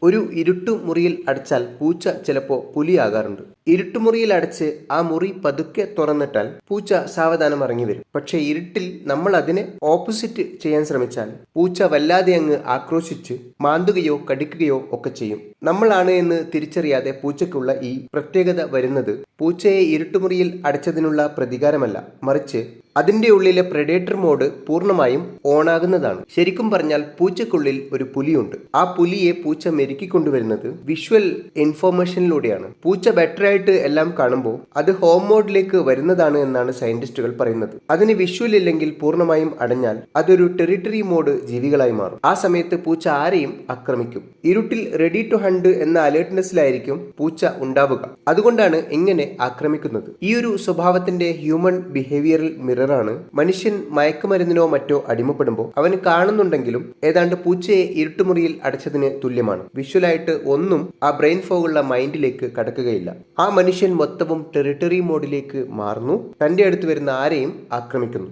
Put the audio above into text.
ഒരു ഇരുട്ടുമുറിയിൽ അടച്ചാൽ പൂച്ച ചിലപ്പോൾ പുലിയാകാറുണ്ട്. ഇരുട്ടുമുറിയിൽ അടച്ച് ആ മുറി പതുക്കെ തുറന്നിട്ടാൽ പൂച്ച സാവധാനം ഇറങ്ങി വരും. പക്ഷെ ഇരുട്ടിൽ നമ്മൾ അതിനെ ഓപ്പോസിറ്റ് ചെയ്യാൻ ശ്രമിച്ചാൽ പൂച്ച വല്ലാതെ അങ്ങ് ആക്രോശിച്ച് മാന്തുകയോ കടിക്കുകയോ ഒക്കെ ചെയ്യും. നമ്മളാണ് എന്ന് തിരിച്ചറിയാതെ പൂച്ചയ്ക്കുള്ള ഈ പ്രത്യേകത വരുന്നത് പൂച്ചയെ ഇരുട്ടുമുറിയിൽ അടച്ചതിനുള്ള പ്രതികാരമല്ല, മറിച്ച് അതിന്റെ ഉള്ളിലെ പ്രെഡേറ്റർ മോഡ് പൂർണ്ണമായും ഓണാകുന്നതാണ്. ശരിക്കും പറഞ്ഞാൽ പൂച്ചക്കുള്ളിൽ ഒരു പുലിയുണ്ട്. ആ പുലിയെ പൂച്ച മെരുക്കിക്കൊണ്ടുവരുന്നത് വിഷ്വൽ ഇൻഫോർമേഷനിലൂടെയാണ്. പൂച്ച ബെറ്റർ ആയിട്ട് എല്ലാം കാണുമ്പോൾ അത് ഹോം മോഡിലേക്ക് വരുന്നതാണ് എന്നാണ് സയന്റിസ്റ്റുകൾ പറയുന്നത്. അതിന് വിഷ്വൽ ഇല്ലെങ്കിൽ പൂർണ്ണമായും അടഞ്ഞാൽ അതൊരു ടെറിട്ടറി മോഡ് ജീവികളായി മാറും. ആ സമയത്ത് പൂച്ച ആരെയും ആക്രമിക്കും. ഇരുട്ടിൽ റെഡി ടു ഹണ്ട് എന്ന അലേർട്ട്നെസ്സിലായിരിക്കും പൂച്ച ഉണ്ടാവുക. അതുകൊണ്ടാണ് ഇങ്ങനെ ആക്രമിക്കുന്നത്. ഈ ഒരു സ്വഭാവത്തിന്റെ ഹ്യൂമൻ ബിഹേവിയറൽ മിററാണ് മനുഷ്യൻ മയക്കുമരുന്നിനോ മറ്റോ അടിമപ്പെടുമ്പോൾ അവന് കാണുന്നുണ്ടെങ്കിലും ഏതാണ്ട് പൂച്ചയെ ഇരുട്ടുമുറിയിൽ അടച്ചതിന് തുല്യമാണ്. വിഷ്വലായിട്ട് ഒന്നും ആ ബ്രെയിൻ ഫോഗുള്ള മൈൻഡിലേക്ക് കടക്കുകയില്ല. ആ മനുഷ്യൻ മൊത്തവും ടെറിട്ടറി മോഡിലേക്ക് മാറുന്നു, തന്റെ അടുത്ത് വരുന്ന ആരെയും ആക്രമിക്കുന്നു.